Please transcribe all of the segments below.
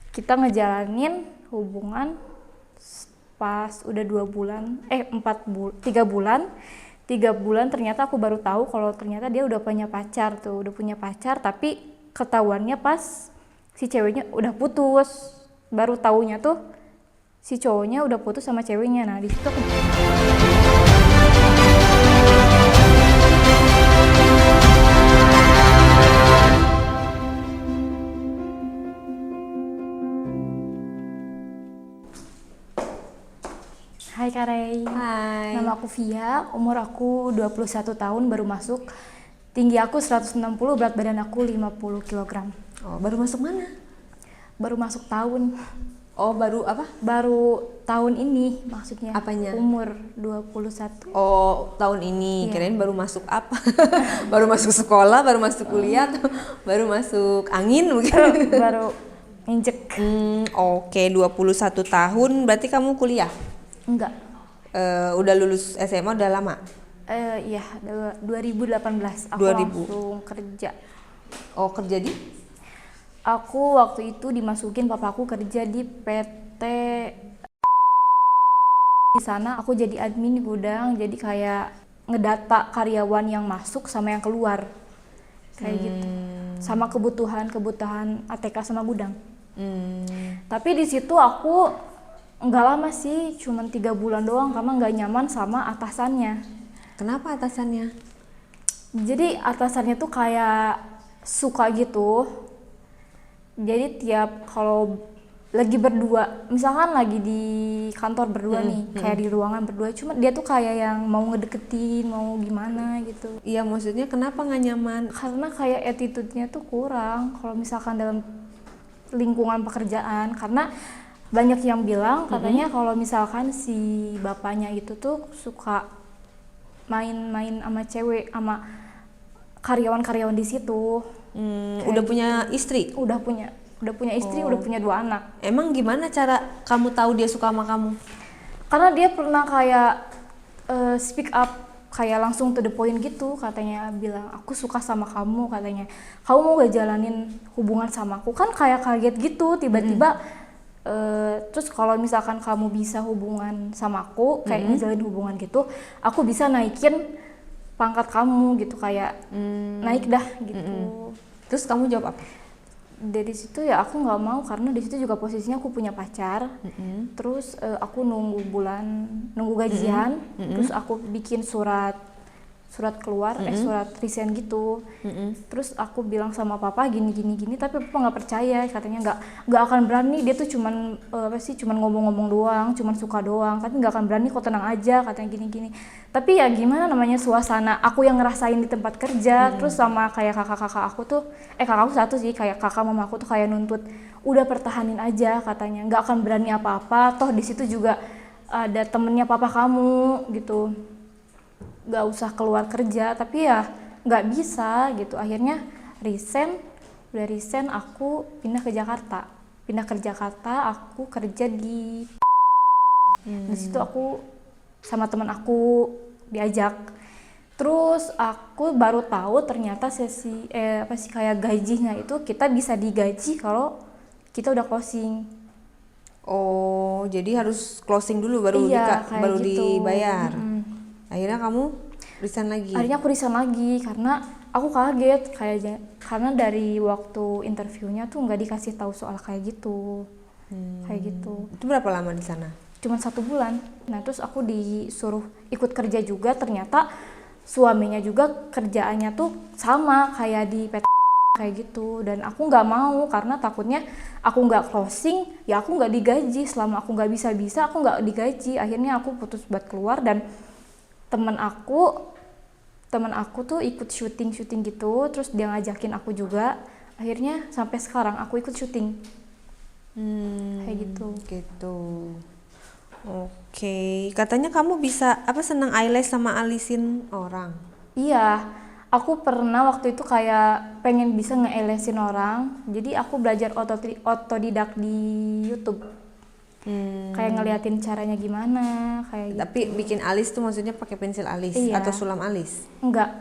Kita ngejalanin hubungan pas udah 3 bulan ternyata aku baru tahu kalau ternyata dia udah punya pacar tapi ketahuannya pas si ceweknya udah putus. Baru taunya tuh si cowoknya udah putus sama ceweknya. Nah di situ aku Hai Kak Rey. Hai. Nama aku Via, umur aku 21 tahun baru masuk. Tinggi aku 160, berat badan aku 50 kg. Oh, baru masuk mana? Baru masuk tahun. Oh, baru apa? Baru tahun ini maksudnya. Apanya? Umur 21. Oh, tahun ini. Iya. Kirain baru masuk apa? Baru masuk sekolah, baru masuk kuliah, atau baru masuk angin mungkin? Baru injek. Oke, 21 tahun. Berarti kamu kuliah? Enggak. Udah lulus SMA udah lama? Iya, 2018 aku 2000. langsung kerja. Oh, kerja di? Aku waktu itu dimasukin papaku kerja di PT. Di sana aku jadi admin di gudang, jadi kayak ngedata karyawan yang masuk sama yang keluar. Kayak gitu. Sama kebutuhan ATK sama gudang. Tapi di situ aku nggak lama sih, cuman 3 bulan doang karena nggak nyaman sama atasannya. Kenapa atasannya? Jadi atasannya tuh kayak suka gitu. Jadi tiap kalau lagi berdua, misalkan lagi di kantor berdua nih, kayak di ruangan berdua, cuma dia tuh kayak yang mau ngedeketin, mau gimana gitu. Iya, maksudnya kenapa nggak nyaman? Karena kayak attitude-nya tuh kurang kalau misalkan dalam lingkungan pekerjaan. Karena banyak yang bilang katanya kalau misalkan si bapaknya itu tuh suka main-main sama cewek, sama karyawan-karyawan di situ. Udah punya istri? Udah punya istri, udah punya 2 anak. Emang gimana cara kamu tahu dia suka sama kamu? Karena dia pernah kayak speak up, kayak langsung to the point gitu. Katanya bilang, aku suka sama kamu, katanya. Kamu mau gak jalanin hubungan sama aku? Kan kayak kaget gitu, tiba-tiba terus kalau misalkan kamu bisa hubungan sama aku, kayak ngejalin hubungan gitu, aku bisa naikin pangkat kamu gitu, kayak naik dah gitu. Terus kamu jawab apa? Dari situ ya aku nggak mau, karena di situ juga posisinya aku punya pacar. Terus aku nunggu gajian, terus aku bikin surat keluar, surat resign gitu. Terus aku bilang sama papa gini, tapi papa nggak percaya, katanya nggak akan berani, dia tuh cuman ngomong-ngomong doang, cuman suka doang, tapi nggak akan berani kok, tenang aja, katanya gini. Tapi ya gimana namanya suasana aku yang ngerasain di tempat kerja, terus sama kayak kakak aku tuh, kakak aku satu sih, kayak kakak mama aku tuh kayak nuntut, udah pertahanin aja, katanya nggak akan berani apa-apa, toh di situ juga ada temennya papa kamu gitu, nggak usah keluar kerja. Tapi ya nggak bisa gitu, akhirnya udah resign aku pindah ke Jakarta, aku kerja di situ. Aku sama teman aku diajak, terus aku baru tahu ternyata kayak gajinya itu kita bisa digaji kalau kita udah closing. Oh, jadi harus closing dulu baru Iya, baru gitu. dibayar. Akhirnya kamu resign lagi? Akhirnya aku resign lagi karena aku kaget, karena dari waktu interviewnya tuh nggak dikasih tahu soal kayak gitu. Kayak gitu. Itu berapa lama di sana? Cuman 1 bulan. Nah terus aku disuruh ikut kerja juga, ternyata suaminya juga kerjaannya tuh sama kayak di PT kayak gitu, dan aku nggak mau karena takutnya aku nggak closing ya aku nggak digaji. Selama aku nggak bisa aku nggak digaji. Akhirnya aku putus buat keluar, dan teman aku tuh ikut syuting gitu, terus dia ngajakin aku juga. Akhirnya sampai sekarang aku ikut syuting. Kayak gitu. Oke, katanya kamu bisa senang eyelash sama alisin orang? Iya, aku pernah waktu itu kayak pengen bisa nge-eyelash-in orang, jadi aku belajar otodidak di YouTube. Kayak ngeliatin caranya gimana, kayak Tapi gitu. bikin alis tuh maksudnya pakai pensil alis Iya. atau sulam alis? Enggak,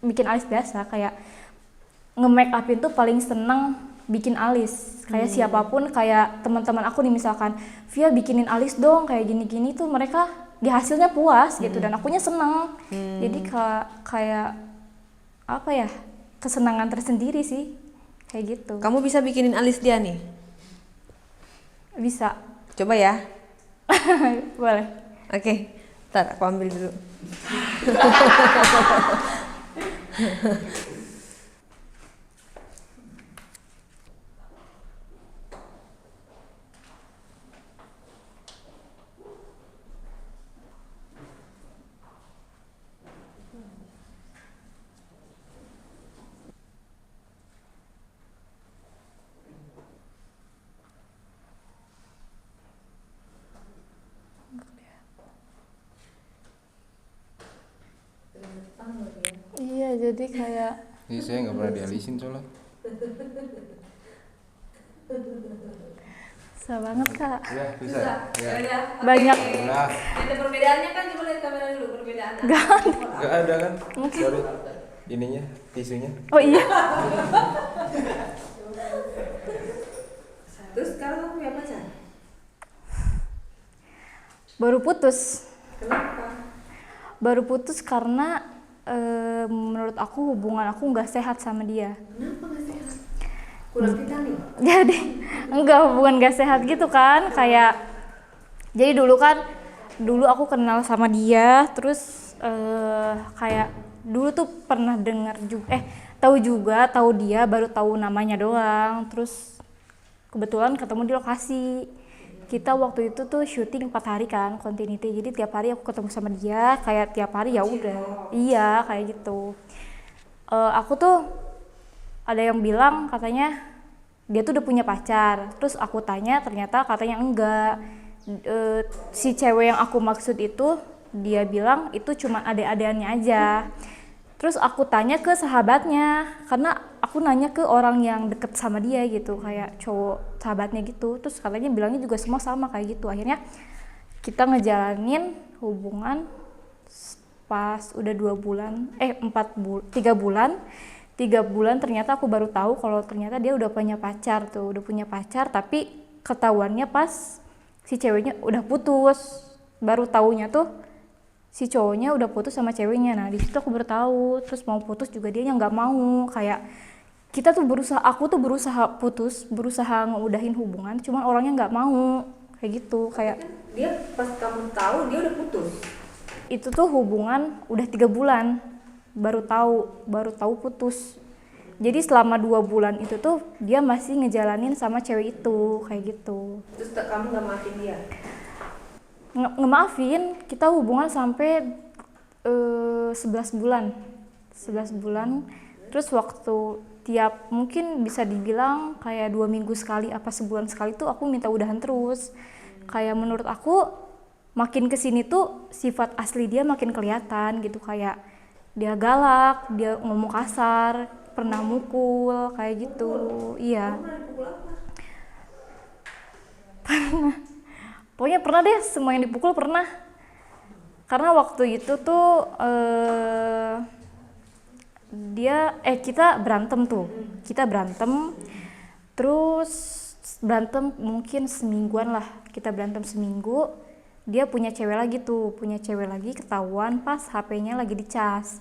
bikin alis biasa, kayak nge-make upin tuh paling seneng bikin alis. Kayak siapapun, kayak teman-teman aku nih misalkan, Via bikinin alis dong kayak gini-gini tuh, mereka di hasilnya puas gitu dan akunya seneng. Jadi kayak apa ya, kesenangan tersendiri sih kayak gitu. Kamu bisa bikinin alis dia nih? Bisa. Coba ya. Boleh. Oke, ntar aku ambil dulu. Iya, jadi kayak Ini saya nggak pernah dialisin soalnya. susah banget Kak. Ya bisa. Ya. Banyak. Nah, Ada perbedaannya kan, coba lihat kamera dulu perbedaannya. nggak ada kan? Sorry. Ininya, tisunya. Oh iya. Terus sekarang kamu punya pacar? Baru putus. Kenapa? Baru putus karena menurut aku hubungan aku nggak sehat sama dia. Kenapa nggak sehat? Kurang vitamin? Jadi enggak, hubungan gak sehat gitu kan, kayak jadi dulu aku kenal sama dia, terus kayak dulu tuh pernah dengar juga tahu dia, baru tahu namanya doang. Terus kebetulan ketemu di lokasi. Kita waktu itu tuh syuting 4 hari kan, continuity, jadi tiap hari aku ketemu sama dia, kayak tiap hari ya udah. Iya kayak gitu. Aku tuh ada yang bilang katanya dia tuh udah punya pacar, terus aku tanya ternyata katanya enggak. Si cewek yang aku maksud itu dia bilang itu cuma adek-adeannya aja. Terus aku tanya ke sahabatnya, karena aku nanya ke orang yang deket sama dia gitu, kayak cowok sahabatnya gitu. Terus katanya bilangnya juga semua sama kayak gitu. Akhirnya kita ngejalanin hubungan pas udah 3 bulan ternyata aku baru tahu kalau ternyata dia udah punya pacar, tapi ketahuannya pas si ceweknya udah putus. Baru taunya tuh si cowoknya udah putus sama ceweknya. Nah di situ aku baru tahu. Terus mau putus juga dia nggak mau, kayak aku tuh berusaha ngeudahin hubungan, cuman orangnya nggak mau kayak gitu. Kayak Dia pas kamu tahu dia udah putus? itu tuh hubungan udah 3 bulan baru tahu putus. Jadi selama 2 bulan itu tuh dia masih ngejalanin sama cewek itu kayak gitu. Terus kamu nggak maafin dia? Ngemaafin, kita hubungan sampai 11 bulan. Terus waktu tiap mungkin bisa dibilang kayak 2 minggu sekali apa sebulan sekali tuh aku minta udahan terus. Kayak menurut aku makin kesini tuh sifat asli dia makin kelihatan gitu, kayak dia galak, dia ngomong kasar, pernah mukul kayak gitu. Iya. Pokoknya pernah deh, semua yang dipukul pernah. Karena waktu itu tuh kita berantem. Terus berantem mungkin semingguan lah. Kita berantem seminggu. Dia punya cewek lagi ketahuan pas HP-nya lagi dicas.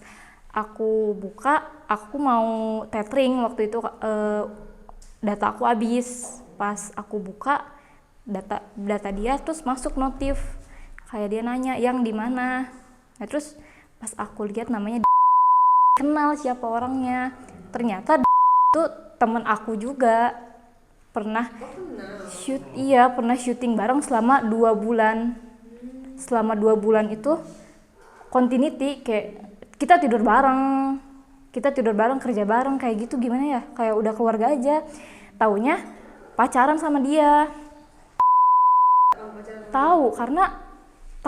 Aku buka, aku mau tethering waktu itu, data aku habis. Pas aku buka data dia, terus masuk notif kayak dia nanya yang di mana. Nah terus pas aku lihat namanya kenal siapa orangnya, ternyata itu temen aku juga, pernah syuting bareng selama 2 bulan. Selama 2 bulan itu continuity, kayak kita tidur bareng, kerja bareng kayak gitu. Gimana ya, kayak udah keluarga aja. Taunya pacaran sama dia.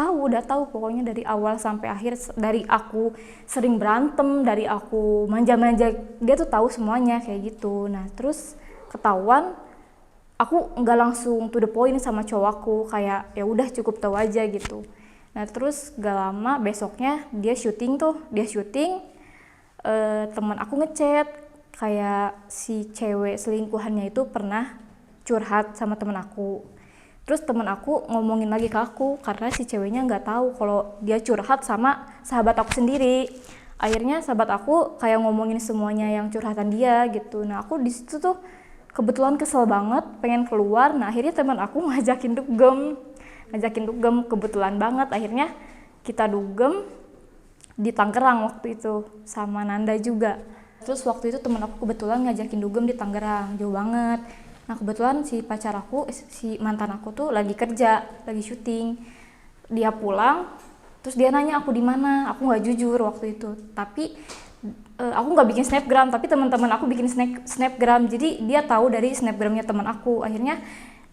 Udah tahu pokoknya dari awal sampai akhir. Dari aku sering berantem, dari aku manja-manja, dia tuh tahu semuanya kayak gitu. Nah terus ketahuan, aku nggak langsung to the point sama cowokku, kayak ya udah cukup tahu aja gitu. Nah terus gak lama besoknya dia syuting, teman aku ngechat kayak si cewek selingkuhannya itu pernah curhat sama temen aku. Terus temen aku ngomongin lagi ke aku karena si ceweknya nggak tahu kalau dia curhat sama sahabat aku sendiri. Akhirnya sahabat aku kayak ngomongin semuanya yang curhatan dia gitu. Nah aku di situ tuh kebetulan kesel banget, pengen keluar. Nah akhirnya teman aku ngajakin dugem kebetulan banget. Akhirnya kita dugem di Tangerang waktu itu sama Nanda juga. Terus waktu itu teman aku kebetulan ngajakin dugem di Tangerang, jauh banget. Nah kebetulan si pacar aku, si mantan aku tuh lagi kerja, lagi syuting. Dia pulang, terus dia nanya aku di mana. Aku nggak jujur waktu itu. Tapi aku nggak bikin snapgram, tapi teman-teman aku bikin snapgram. Jadi dia tahu dari snapgramnya teman aku. Akhirnya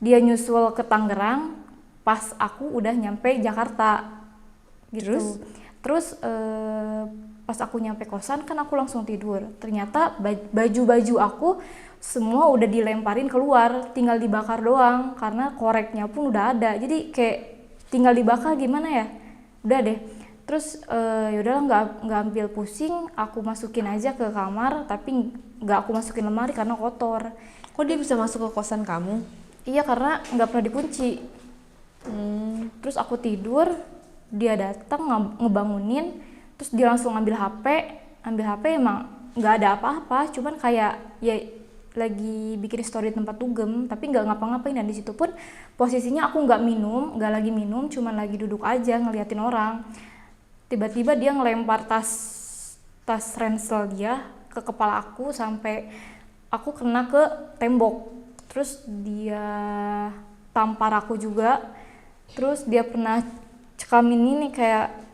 dia nyusul ke Tangerang. Pas aku udah nyampe Jakarta, gitu. Terus pas aku nyampe kosan kan aku langsung tidur. Ternyata baju-baju aku semua udah dilemparin keluar, tinggal dibakar doang karena koreknya pun udah ada. Jadi kayak tinggal dibakar gimana ya? Udah deh. Terus yaudahlah nggak ambil pusing, aku masukin aja ke kamar, tapi nggak aku masukin lemari karena kotor. Kok dia bisa masuk ke kosan kamu? Iya karena nggak pernah dikunci. Terus aku tidur, dia datang ngebangunin, terus dia langsung ambil HP emang nggak ada apa-apa, cuman kayak ya lagi bikin story tempat dugem tapi nggak ngapa-ngapain. Dan di situ pun posisinya aku nggak lagi minum, cuman lagi duduk aja ngeliatin orang. Tiba-tiba dia ngelempar tas ransel dia ke kepala aku sampai aku kena ke tembok. Terus dia tampar aku juga. Terus dia pernah cekamin ini kayak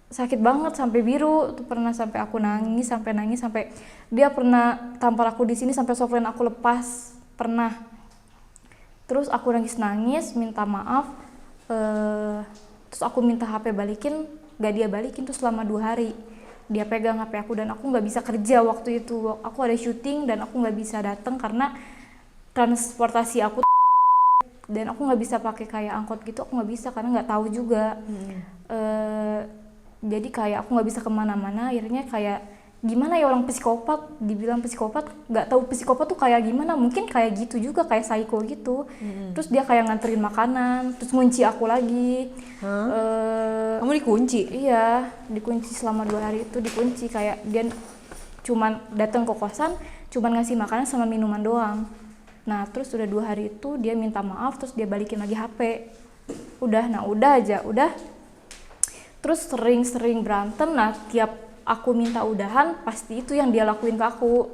sakit banget sampai biru tuh, pernah sampai aku nangis sampai dia pernah tampar aku di sini sampai softline aku lepas, pernah. Terus aku nangis minta maaf, terus aku minta HP balikin, gak dia balikin. Terus selama 2 hari dia pegang HP aku dan aku nggak bisa kerja waktu itu. Aku ada syuting dan aku nggak bisa datang karena transportasi aku dan aku nggak bisa pakai kayak angkot gitu, aku nggak bisa karena nggak tahu juga. Jadi kayak aku nggak bisa kemana-mana. Akhirnya kayak gimana ya, orang psikopat, dibilang psikopat, nggak tahu psikopat tuh kayak gimana, mungkin kayak gitu juga, kayak psycho gitu. Terus dia kayak nganterin makanan, terus ngunci aku lagi. Kamu dikunci? Iya, dikunci selama 2 hari itu, dikunci. Kayak dia cuman datang ke kosan, cuman ngasih makanan sama minuman doang. Nah terus udah 2 hari itu dia minta maaf, terus dia balikin lagi HP. Udah aja. Terus sering berantem. Nah tiap aku minta udahan pasti itu yang dia lakuin ke aku,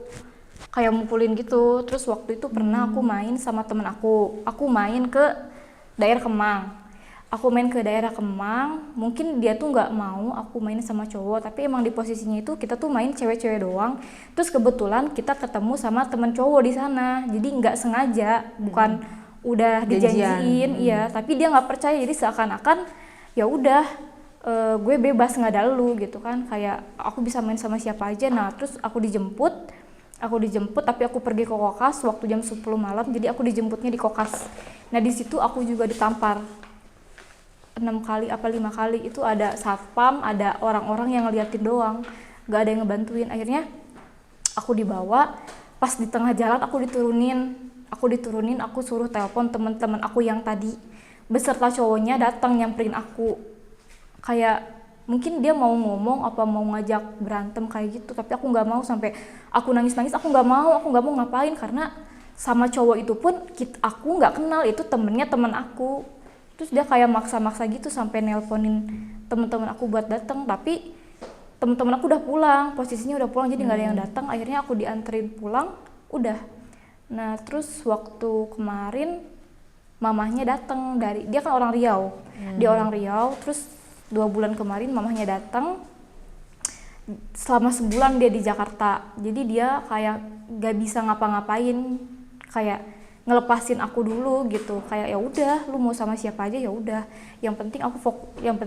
kayak mukulin gitu. Terus waktu itu pernah aku main sama temen aku main ke daerah Kemang. Mungkin dia tuh nggak mau aku main sama cowok, tapi emang di posisinya itu kita tuh main cewek-cewek doang. Terus kebetulan kita ketemu sama temen cowok di sana, jadi nggak sengaja, bukan udah dijanjiin. Iya, tapi dia nggak percaya, jadi seakan-akan ya udah gue bebas, nggak ada lu gitu kan, kayak aku bisa main sama siapa aja. Nah terus aku dijemput tapi aku pergi ke kokas waktu jam 10 malam, jadi aku dijemputnya di kokas. Nah di situ aku juga ditampar 6 kali apa 5 kali. Itu ada satpam, ada orang-orang yang ngeliatin doang, nggak ada yang ngebantuin. Akhirnya aku dibawa, pas di tengah jalan aku diturunin, aku suruh telepon teman-teman aku yang tadi beserta cowoknya datang nyamperin aku. Kayak mungkin dia mau ngomong apa mau ngajak berantem kayak gitu, tapi aku nggak mau. Sampai aku nangis, aku nggak mau ngapain karena sama cowok itu pun aku nggak kenal, itu temennya teman aku. Terus dia kayak maksa-maksa gitu sampai nelponin teman-teman aku buat datang, tapi teman-teman aku udah pulang, posisinya udah pulang, jadi nggak ada yang datang. Akhirnya aku dianterin pulang, udah. Nah terus waktu kemarin mamahnya datang, dia kan orang Riau, dia orang Riau. Terus 2 bulan kemarin mamahnya datang, selama sebulan dia di Jakarta. Jadi dia kayak gak bisa ngapa-ngapain, kayak ngelepasin aku dulu gitu. Kayak ya udah, lu mau sama siapa aja ya udah. Yang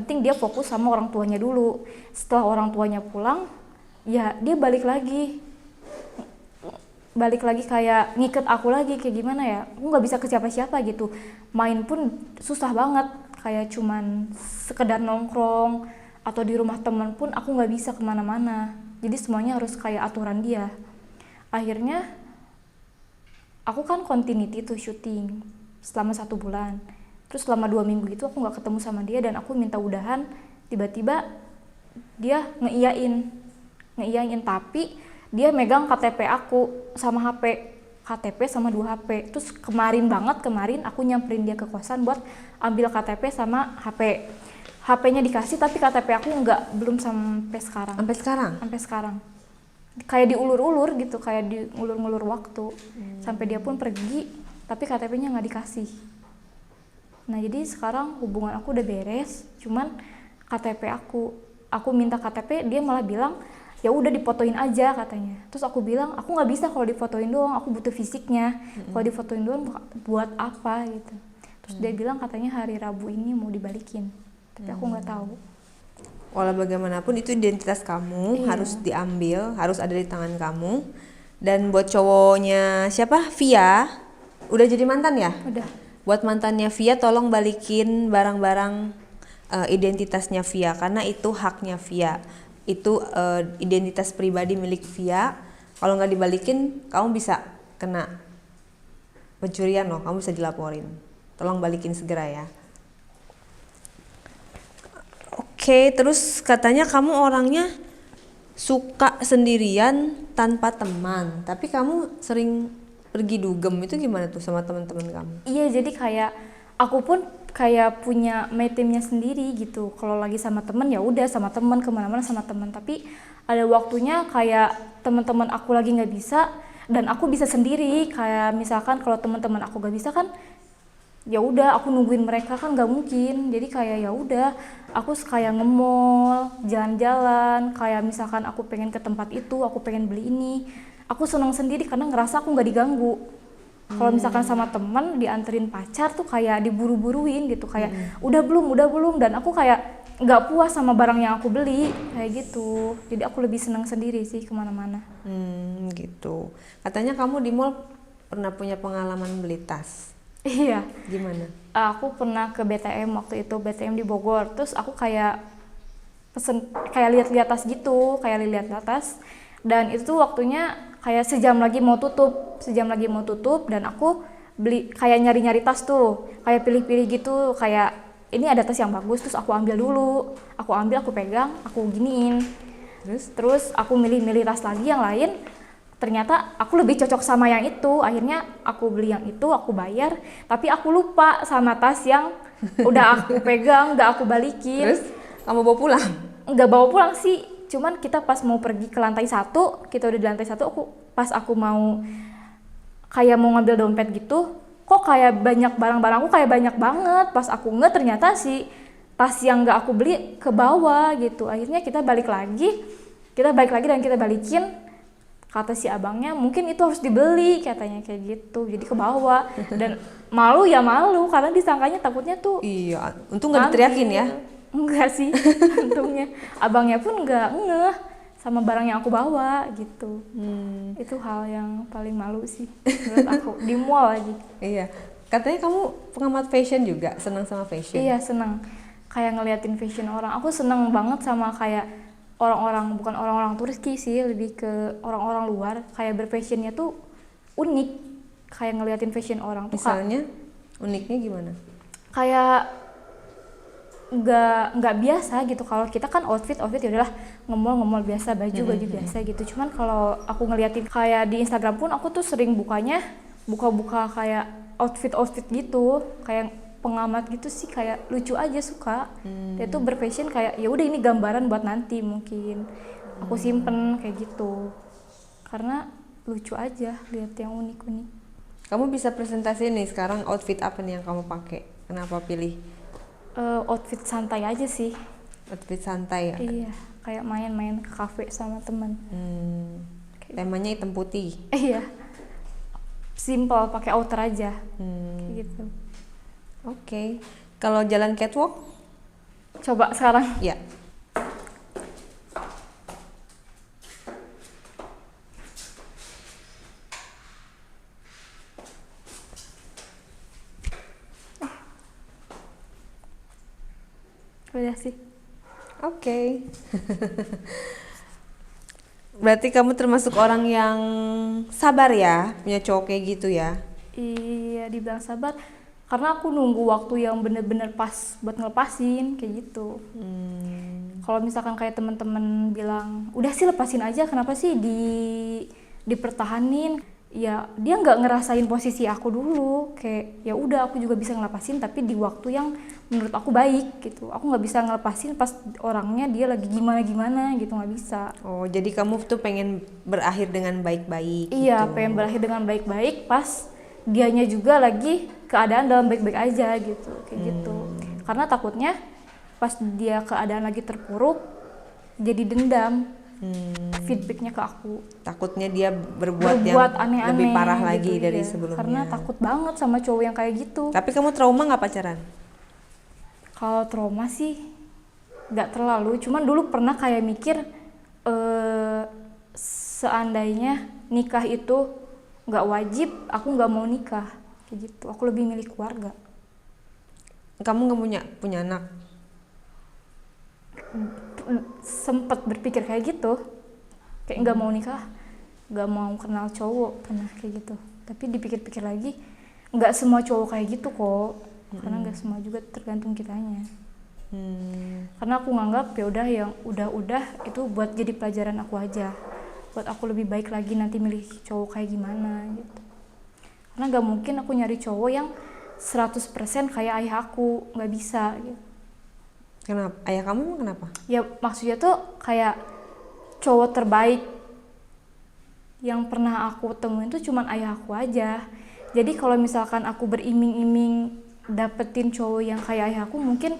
penting dia fokus sama orang tuanya dulu. Setelah orang tuanya pulang, ya dia balik lagi kayak ngiket aku lagi. Kayak gimana ya, aku nggak bisa ke siapa-siapa gitu. Main pun susah banget, kayak cuman sekedar nongkrong atau di rumah teman pun aku nggak bisa kemana-mana. Jadi semuanya harus kayak aturan dia. Akhirnya aku kan continuity tuh syuting selama 1 bulan. Terus selama 2 minggu itu aku nggak ketemu sama dia dan aku minta udahan. Tiba-tiba dia ngeiyain, tapi dia megang KTP aku sama HP. KTP sama 2 HP. Terus kemarin aku nyamperin dia ke kosan buat ambil KTP sama HP. HP-nya dikasih tapi KTP aku belum sampai sekarang. Sampai sekarang. Kayak diulur-ulur gitu, kayak diulur-ulur waktu. Sampai dia pun pergi, tapi KTP-nya nggak dikasih. Nah jadi sekarang hubungan aku udah beres, cuman KTP aku minta KTP, dia malah bilang ya udah difotoin aja katanya. Terus aku bilang aku nggak bisa kalau difotoin doang, aku butuh fisiknya. Kalau difotoin doang buat apa gitu. Terus dia bilang katanya hari Rabu ini mau dibalikin, tapi aku nggak tahu. Walau bagaimanapun itu identitas kamu, harus diambil, harus ada di tangan kamu. Dan buat cowoknya siapa? Via, udah jadi mantan ya? Udah. Buat mantannya Via tolong balikin barang-barang identitasnya Via, karena itu haknya Via. Itu identitas pribadi milik Via. Kalau nggak dibalikin, kamu bisa kena pencurian loh, kamu bisa dilaporin. Tolong balikin segera ya. Oke, terus katanya kamu orangnya suka sendirian tanpa teman, tapi kamu sering pergi dugem, itu gimana tuh sama teman-teman kamu? Iya, jadi kayak aku pun kayak punya me time-nya sendiri gitu. Kalau lagi sama temen ya udah sama temen, kemana-mana sama temen. Tapi ada waktunya kayak teman-teman aku lagi nggak bisa dan aku bisa sendiri. Kayak misalkan kalau teman-teman aku nggak bisa kan, ya udah aku nungguin mereka kan nggak mungkin. Jadi kayak ya udah aku kayak nge-mall, jalan-jalan. Kayak misalkan aku pengen ke tempat itu, aku pengen beli ini. Aku senang sendiri karena ngerasa aku nggak diganggu. Kalau misalkan sama teman dianterin pacar tuh kayak diburu-buruin gitu, kayak udah belum, dan aku kayak nggak puas sama barang yang aku beli kayak gitu. Jadi aku lebih senang sendiri sih kemana-mana. Gitu. Katanya kamu di mall pernah punya pengalaman beli tas. Iya. Gimana? Aku pernah ke BTM waktu itu, BTM di Bogor. Terus aku kayak pesen, kayak lihat-lihat tas gitu, dan itu tuh waktunya kayak sejam lagi mau tutup dan aku beli kayak nyari-nyari tas tuh, kayak pilih-pilih gitu, kayak ini ada tas yang bagus, terus aku ambil dulu, aku pegang, aku giniin, terus aku milih-milih tas lagi yang lain, ternyata aku lebih cocok sama yang itu, akhirnya aku beli yang itu, aku bayar, tapi aku lupa sama tas yang udah aku pegang, nggak aku balikin. Terus kamu bawa pulang? Nggak bawa pulang sih, cuman kita pas mau pergi ke lantai 1, kita udah di lantai 1, pas aku mau kayak mau ngambil dompet gitu, kok kayak banyak barang-barangku kayak banyak banget. Pas aku ternyata si tas yang nggak aku beli ke bawah gitu. Akhirnya kita balik lagi dan kita balikin. Kata si abangnya mungkin itu harus dibeli katanya kayak gitu, jadi ke bawah. Dan malu karena disangkanya takutnya tuh. Iya, untung nggak diteriakin ya. Enggak sih, untungnya abangnya pun nggak ngeh sama barang yang aku bawa gitu. Itu hal yang paling malu sih menurut aku, di mall lagi. Iya, katanya kamu pengamat fashion juga, senang sama fashion. Iya, senang, kayak ngeliatin fashion orang. Aku senang banget sama kayak orang-orang, bukan orang-orang Turki sih, lebih ke orang-orang luar, kayak berfashionnya tuh unik, kayak ngeliatin fashion orang tuh. Misalnya uniknya gimana? Kayak nggak biasa gitu. Kalau kita kan outfit ya udahlah, nge-mall biasa, baju biasa gitu. Cuman kalau aku ngeliatin kayak di Instagram pun, aku tuh sering buka kayak outfit gitu, kayak pengamat gitu sih, kayak lucu aja, suka. Dia tuh berfashion kayak ya udah ini gambaran buat nanti mungkin aku simpen kayak gitu, karena lucu aja lihat yang unik-unik. Kamu bisa presentasi nih sekarang, outfit apa nih yang kamu pakai? Kenapa pilih? Outfit santai aja sih. Outfit santai ya? Iya, kayak main-main ke kafe sama teman. Temanya hitam putih? Iya, simple, pakai outer aja. Kayak gitu. Oke. Kalau jalan catwalk? Coba sekarang. Iya. Udah sih. Oke. Berarti kamu termasuk orang yang sabar ya, punya cowok kayak gitu ya? Iya, dibilang sabar karena aku nunggu waktu yang bener-bener pas buat ngelepasin kayak gitu. Kalau misalkan kayak teman-teman bilang udah sih lepasin aja, kenapa sih dipertahanin, ya dia nggak ngerasain posisi aku dulu. Kayak ya udah, aku juga bisa ngelepasin tapi di waktu yang menurut aku baik gitu. Aku nggak bisa ngelepasin pas orangnya dia lagi gimana gitu, nggak bisa. Oh, jadi kamu tuh pengen berakhir dengan baik-baik Iya, gitu. pengen berakhir dengan baik-baik pas dianya juga lagi keadaan dalam baik-baik aja gitu, kayak gitu. Karena takutnya pas dia keadaan lagi terpuruk jadi dendam feedbacknya ke aku. Takutnya dia berbuat yang Aneh-aneh lebih parah gitu, lagi dari iya. sebelumnya. Karena takut banget sama cowok yang kayak gitu. Tapi kamu trauma nggak pacaran? Kalau trauma sih nggak terlalu, cuman dulu pernah kayak mikir seandainya nikah itu nggak wajib, aku nggak mau nikah kayak gitu. Aku lebih milih keluarga. Kamu nggak punya anak? Sempet berpikir kayak gitu, kayak nggak mau nikah, nggak mau kenal cowok, pernah kayak gitu. Tapi dipikir-pikir lagi, nggak semua cowok kayak gitu kok, karena nggak semua juga, tergantung kitanya. Karena aku nganggap ya udah, yang udah itu buat jadi pelajaran aku aja, buat aku lebih baik lagi nanti milih cowok kayak gimana gitu. Karena nggak mungkin aku nyari cowok yang 100% kayak ayah aku, nggak bisa gitu. Kenapa? Ayah kamu emang kenapa? Ya maksudnya tuh kayak cowok terbaik yang pernah aku temuin tuh cuman ayah aku aja. Jadi kalau misalkan aku beriming-iming dapetin cowok yang kayak ayah aku, mungkin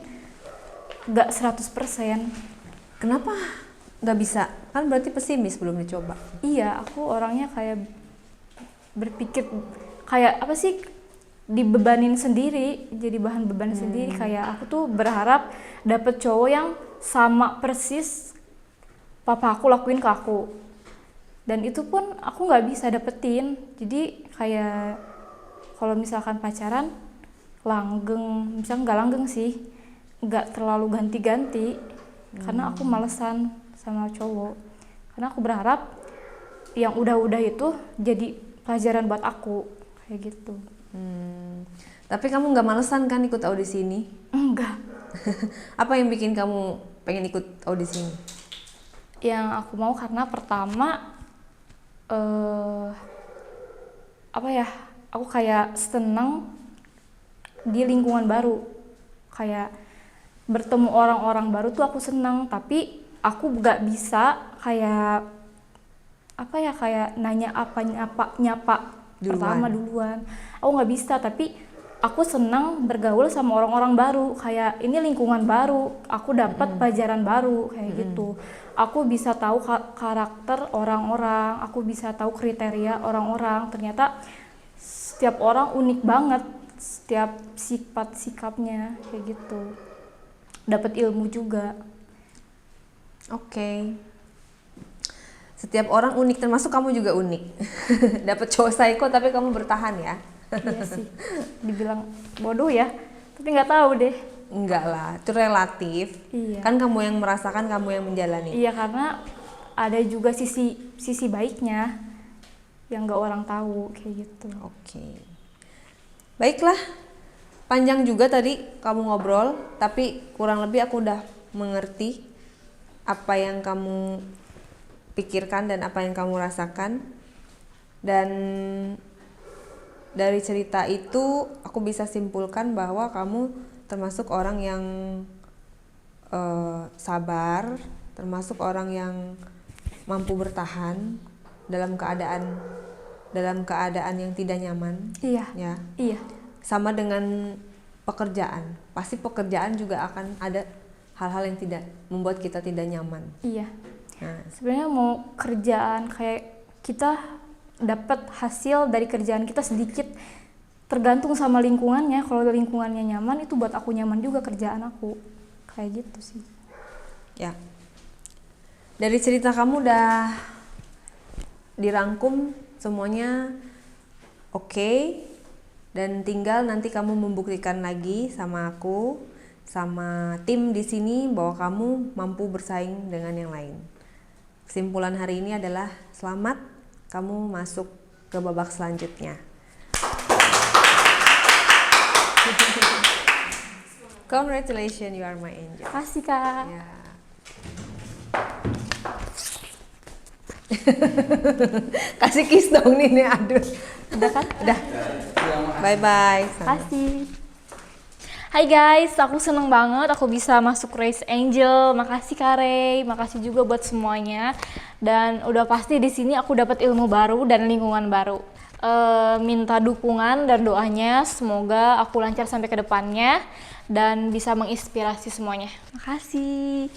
gak 100%. Kenapa nggak bisa? Kan berarti pesimis belum dicoba. Iya, aku orangnya kayak berpikir kayak apa sih, dibebanin sendiri, jadi bahan beban sendiri. Kayak aku tuh berharap dapet cowok yang sama persis papa aku lakuin ke aku, dan itu pun aku nggak bisa dapetin. Jadi kayak kalau misalkan pacaran langgeng, misalnya nggak langgeng sih, nggak terlalu ganti-ganti, karena aku malesan sama cowok. Karena aku berharap yang udah-udah itu jadi pelajaran buat aku kayak gitu. Tapi kamu nggak malesan kan ikut audisi ini? Enggak. Apa yang bikin kamu pengen ikut audisi ini? Yang aku mau karena pertama aku kayak seneng di lingkungan baru, kayak bertemu orang-orang baru tuh aku seneng. Tapi aku nggak bisa kayak kayak nanya nyapa pertama duluan. Aku nggak bisa, tapi aku senang bergaul sama orang-orang baru. Kayak ini lingkungan baru, aku dapat pelajaran baru kayak gitu. Aku bisa tahu karakter orang-orang, aku bisa tahu kriteria orang-orang. Ternyata setiap orang unik banget, setiap sifat sikapnya kayak gitu. Dapat ilmu juga. Oke. Setiap orang unik, termasuk kamu juga unik. Dapat cowok psycho tapi kamu bertahan ya. Iya sih, dibilang bodoh ya, tapi nggak tahu deh. Enggak lah, itu relatif. Iya. Kan kamu yang merasakan, kamu yang menjalani. Iya, karena ada juga sisi baiknya yang nggak orang tahu kayak gitu. Oke. Baiklah, panjang juga tadi kamu ngobrol, tapi kurang lebih aku udah mengerti apa yang kamu pikirkan dan apa yang kamu rasakan. Dan dari cerita itu aku bisa simpulkan bahwa kamu termasuk orang yang sabar, termasuk orang yang mampu bertahan dalam keadaan yang tidak nyaman. Iya. Ya. Iya. Sama dengan pekerjaan, pasti pekerjaan juga akan ada hal-hal yang tidak membuat kita tidak nyaman. Iya. Nah, Sebenarnya mau kerjaan kayak kita dapat hasil dari kerjaan kita sedikit, tergantung sama lingkungannya. Kalau lingkungannya nyaman, itu buat aku nyaman juga kerjaan aku. Kayak gitu sih. ya. Dari cerita kamu udah dirangkum semuanya oke. Dan tinggal nanti kamu membuktikan lagi sama aku, sama tim di sini bahwa kamu mampu bersaing dengan yang lain. kesimpulan hari ini adalah selamat, kamu masuk ke babak selanjutnya. Congratulations, you are my angel. Makasih Kak. Ya. Kasih kiss dong nih, aduh. Udah kan? Udah. Bye bye. Makasih. Hai guys, aku seneng banget aku bisa masuk Race Angel. Makasih Kak Rey, makasih juga buat semuanya. Dan udah pasti di sini aku dapat ilmu baru dan lingkungan baru. Minta dukungan dan doanya, semoga aku lancar sampai ke depannya dan bisa menginspirasi semuanya. Makasih.